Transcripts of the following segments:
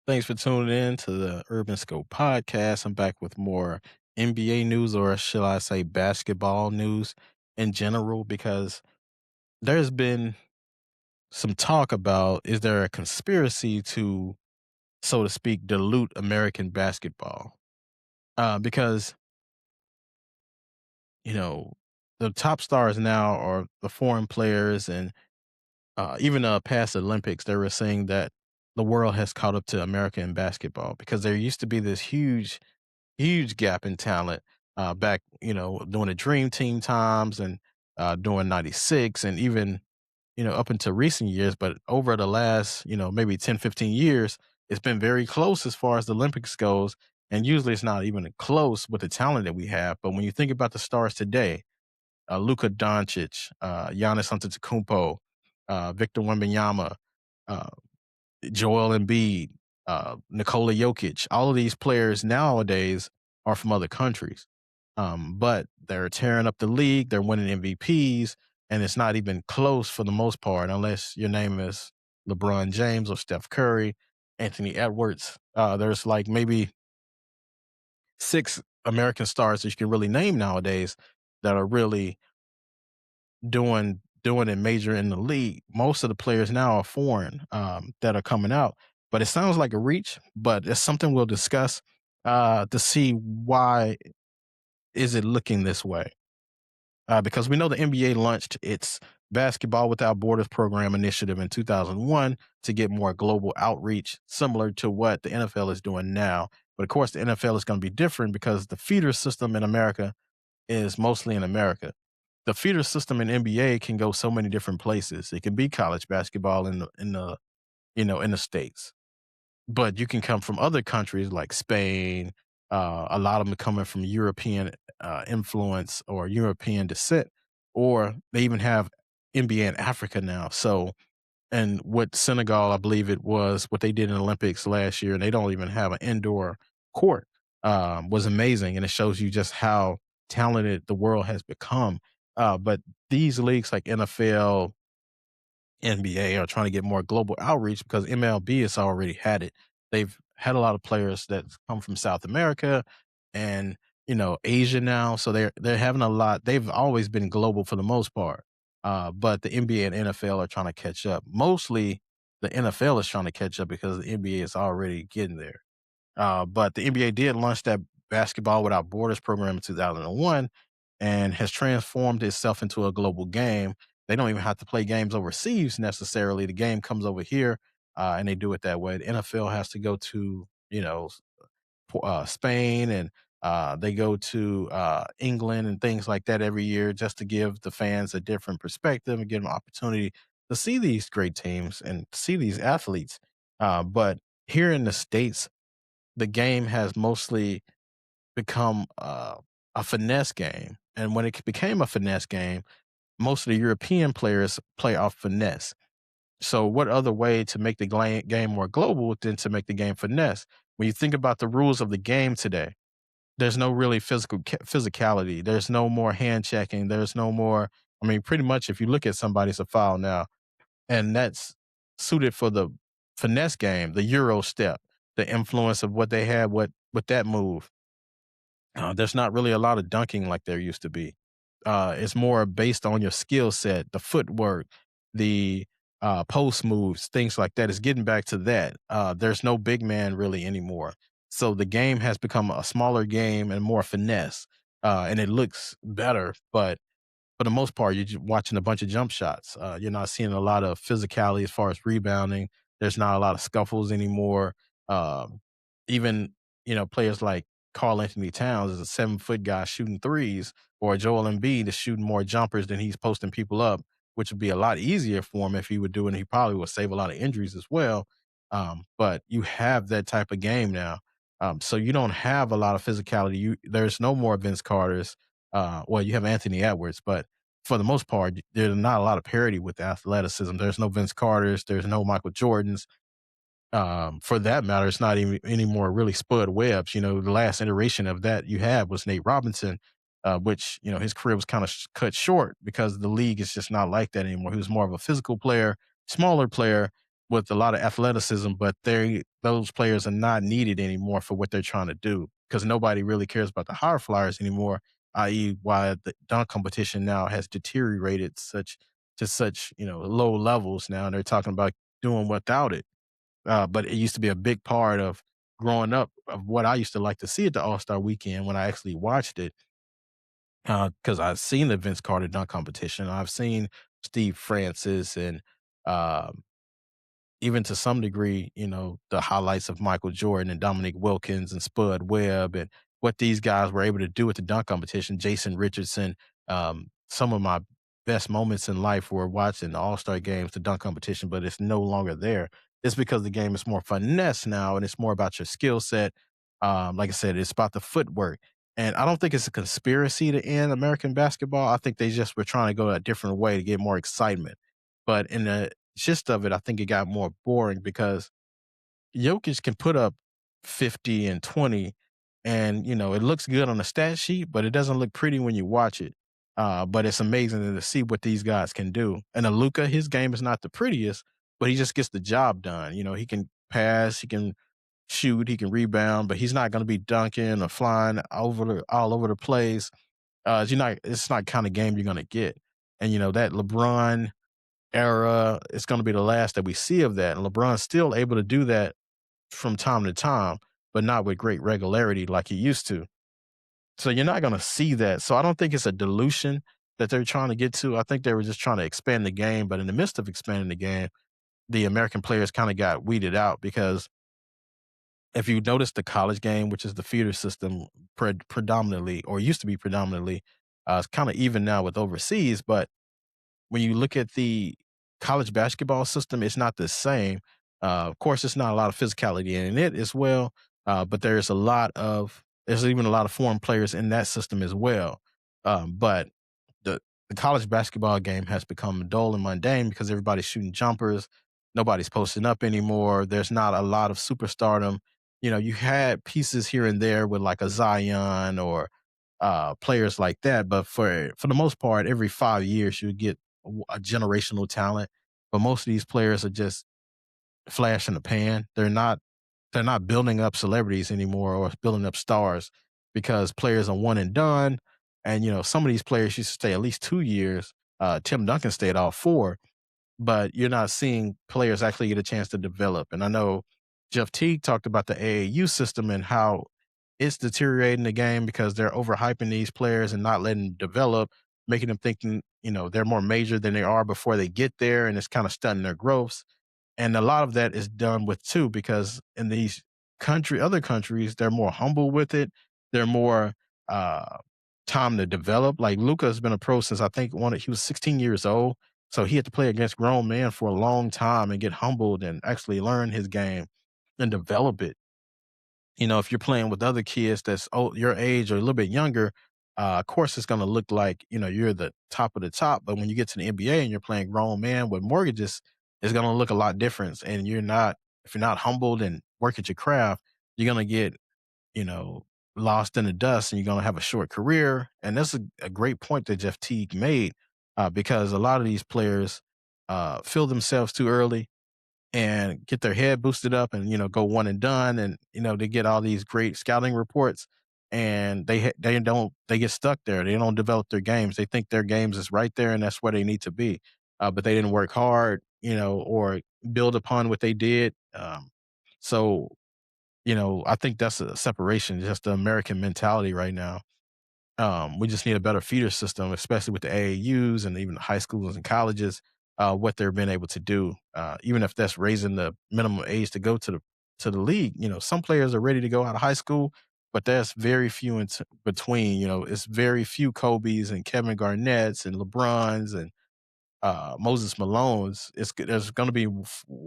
Thanks for tuning in to the Urban Scope podcast. I'm back with more NBA news, or shall I say basketball news in general, because there's been some talk about, is there a conspiracy to, so to speak, dilute American basketball? Because, you know, the top stars now are the foreign players, and even past Olympics, they were saying that the world has caught up to America in basketball, because there used to be this huge gap in talent back, during the Dream Team times, and during '96, and even, up into recent years. But over the last, maybe 10, 15 years, it's been very close as far as the Olympics goes. And usually it's not even close with the talent that we have. But when you think about the stars today, Luka Doncic, Giannis Antetokounmpo, Victor Wembanyama, uh, Joel Embiid, Nikola Jokic, all of these players nowadays are from other countries. But they're tearing up the league, they're winning MVPs, and it's not even close for the most part, unless your name is LeBron James or Steph Curry, Anthony Edwards. There's like maybe six American stars that you can really name nowadays that are really doing it major in the league. Most of the players now are foreign, that are coming out, but it sounds like a reach. But it's something we'll discuss to see why is it looking this way. Because we know the NBA launched its Basketball Without Borders program initiative in 2001 to get more global outreach, similar to what the NFL is doing now. But of course, the NFL is going to be different because the feeder system in America is mostly in America. The feeder system in NBA can go so many different places. It can be college basketball in the states, but you can come from other countries like Spain. A lot of them are coming from European influence or European descent, or they even have NBA in Africa now. So, and what Senegal, I believe it was, what they did in the Olympics last year, and they don't even have an indoor court, was amazing. And it shows you just how talented the world has become. But these leagues like NFL, NBA are trying to get more global outreach because MLB has already had it. They've had a lot of players that come from South America and Asia now, so they're having a lot. They've always been global for the most part, but the NBA and NFL are trying to catch up. Mostly, the NFL is trying to catch up because the NBA is already getting there. But the NBA did launch that Basketball Without Borders program in 2001 and has transformed itself into a global game. They don't even have to play games overseas necessarily. The game comes over here, and they do it that way. The NFL has to go to, Spain, and they go to England and things like that every year, just to give the fans a different perspective and give them opportunity to see these great teams and see these athletes. But here in the States, the game has mostly become a finesse game. And when it became a finesse game, most of the European players play off finesse. So, what other way to make the game more global than to make the game finesse? When you think about the rules of the game today, there's no really physicality. There's no more hand checking. There's no more. I mean, pretty much, if you look at somebody, it's a foul now, and that's suited for the finesse game, the Euro step, the influence of what they had with that move. There's not really a lot of dunking like there used to be. It's more based on your skill set, the footwork, the post moves, things like that. It's getting back to that. There's no big man really anymore. So the game has become a smaller game and more finesse, and it looks better. But for the most part, you're just watching a bunch of jump shots. You're not seeing a lot of physicality as far as rebounding. There's not a lot of scuffles anymore. Um, Even players like Carl Anthony Towns is a 7 foot guy shooting threes, or Joel Embiid is shooting more jumpers than he's posting people up, which would be a lot easier for him if he would do it. And he probably would save a lot of injuries as well. But you have that type of game now, so you don't have a lot of physicality. There's no more Vince Carter's. Well, you have Anthony Edwards, but for the most part, there's not a lot of parity with athleticism. There's no Vince Carters. There's no Michael Jordans. For that matter, it's not even anymore really Spud Webbs. The last iteration of that you had was Nate Robinson, which, his career was kind of cut short because the league is just not like that anymore. He was more of a physical player, smaller player, with a lot of athleticism, but those players are not needed anymore for what they're trying to do because nobody really cares about the higher flyers anymore, i.e., why the dunk competition now has deteriorated such low levels now. They're talking about doing without it. But it used to be a big part of growing up of what I used to like to see at the All Star Weekend when I actually watched it. Because I've seen the Vince Carter dunk competition. I've seen Steve Francis and um, even to some degree, the highlights of Michael Jordan and Dominique Wilkins and Spud Webb and what these guys were able to do at the dunk competition. Jason Richardson. Some of my best moments in life were watching the All Star games, the dunk competition, but it's no longer there. It's because the game is more finesse now and it's more about your skill set. Like I said, it's about the footwork. And I don't think it's a conspiracy to end American basketball. I think they just were trying to go a different way to get more excitement. But in the gist of it, I think it got more boring because Jokic can put up 50 and 20, and it looks good on the stat sheet, but it doesn't look pretty when you watch it. But it's amazing to see what these guys can do. And Luka, his game is not the prettiest, but he just gets the job done. He can pass, he can shoot, he can rebound, but he's not going to be dunking or flying all over the place. It's not kind of game you're going to get. And that LeBron era, it's going to be the last that we see of that. And LeBron's still able to do that from time to time, but not with great regularity like he used to. So you're not going to see that. So I don't think it's a dilution that they're trying to get to. I think they were just trying to expand the game, but in the midst of expanding the game, the American players kind of got weeded out because if you notice the college game, which is the feeder system predominantly, or used to be predominantly, it's kind of even now with overseas, but when you look at the college basketball system, it's not the same. Of course, it's not a lot of physicality in it as well, but there's even a lot of foreign players in that system as well. But the college basketball game has become dull and mundane because everybody's shooting jumpers, nobody's posting up anymore. There's not a lot of superstardom. You had pieces here and there with like a Zion or players like that, but for the most part, every 5 years you get a generational talent. But most of these players are just flash in the pan. They're not building up celebrities anymore or building up stars because players are one and done. And some of these players used to stay at least 2 years. Tim Duncan stayed all four, but you're not seeing players actually get a chance to develop. And I know Jeff Teague talked about the AAU system and how it's deteriorating the game because they're overhyping these players and not letting them develop, making them thinking, they're more major than they are before they get there, and it's kind of stunting their growths. And a lot of that is done with too, because in these other countries, they're more humble with it. They're more uh, time to develop. Like Luca has been a pro since I think he was 16 years old, so he had to play against grown men for a long time and get humbled and actually learn his game and develop it. If you're playing with other kids that's your age or a little bit younger, of course it's going to look like you're the top of the top. But when you get to the NBA and you're playing grown man with mortgages, it's going to look a lot different. And if you're not humbled and work at your craft, you're going to get you know lost in the dust, and you're going to have a short career. And that's a great point that Jeff Teague made, because a lot of these players feel themselves too early and get their head boosted up and go one and done, and they get all these great scouting reports, and they get stuck there. They don't develop their games. They think their games is right there and that's where they need to be, but they didn't work hard, or build upon what they did. So I think that's a separation, just the American mentality right now. We just need a better feeder system, especially with the AAUs and even the high schools and colleges, what they're being able to do. Even if that's raising the minimum age to go to the league. Some players are ready to go out of high school, but that's very few in between. It's very few Kobe's and Kevin Garnett's and LeBron's and Moses Malone's. There's going to be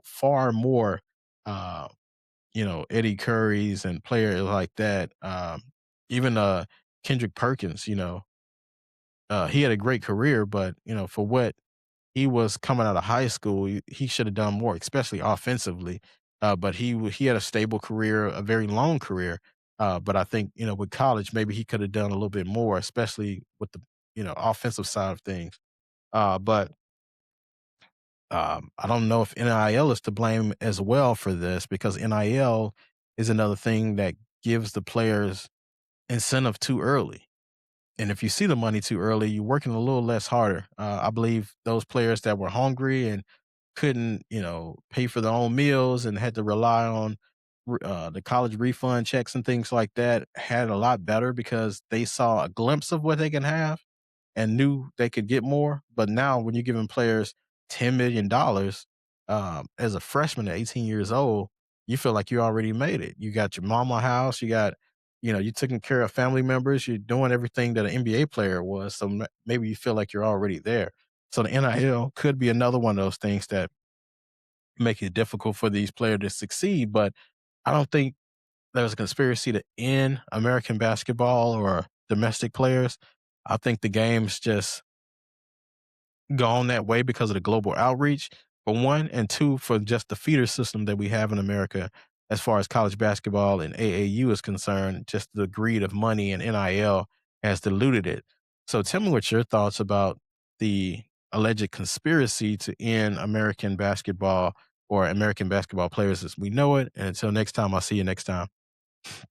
far more. Uh, Eddie Curry's and players like that. Even Kendrick Perkins, he had a great career, but for what he was coming out of high school, he should have done more, especially offensively. But he had a stable career, a very long career. But I think with college, maybe he could have done a little bit more, especially with the offensive side of things. But I don't know if NIL is to blame as well for this because NIL is another thing that gives the players incentive too early. And if you see the money too early, you're working a little less harder. I believe those players that were hungry and couldn't, pay for their own meals and had to rely on the college refund checks and things like that had a lot better because they saw a glimpse of what they can have and knew they could get more. But now, when you're giving players $10 million as a freshman at 18 years old, you feel like you already made it. You got your mama house, you got, you're taking care of family members, you're doing everything that an NBA player was. So maybe you feel like you're already there. So the NIL could be another one of those things that make it difficult for these players to succeed. But I don't think there's a conspiracy to end American basketball or domestic players. I think the game's just gone that way because of the global outreach, for one, and two, for just the feeder system that we have in America as far as college basketball and AAU is concerned. Just the greed of money and NIL has diluted it. So tell me what your thoughts about the alleged conspiracy to end American basketball or American basketball players as we know it. And until next time, I'll see you next time.